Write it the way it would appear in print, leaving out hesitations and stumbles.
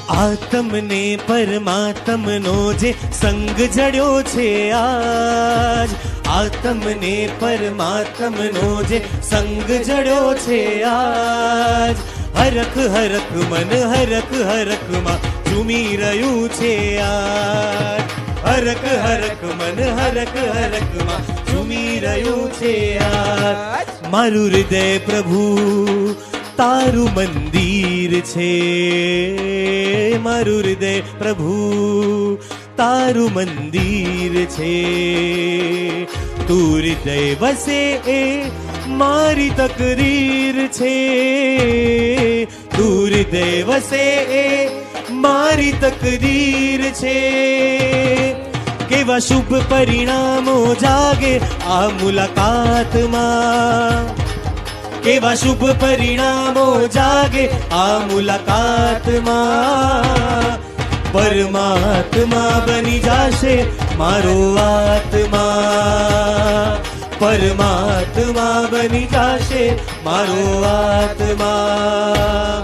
આત્મને પરમાત્મનો જે સંગ જડ્યો છે આજ, આત્મને પરમાત્મનો જે સંગ જડ્યો છે આજ, હરખ હરખ મન હરખ હરખમાં ઝૂમી રહ્યું છે આજ, હરખ હરખ મન હરખ હરખમાં ઝૂમી રહ્યું છે આજ. મારું હૃદય પ્રભુ તારું મંદિર છે, મારું હૃદય પ્રભુ તારું મંદિર છે, તું હૃદય વસે એ મારી તકદીર છે, તું હૃદય વસે એ મારી તકદીર છે. કેવા શુભ પરિણામો જાગે આ મુલાકાતમાં, કેવા શુભ પરિણામો જાગે આ મુલાકાતમાં, પરમાત્મા બની જાશે મારો આત્મા, પરમાત્મા બની જાશે મારો આત્મા.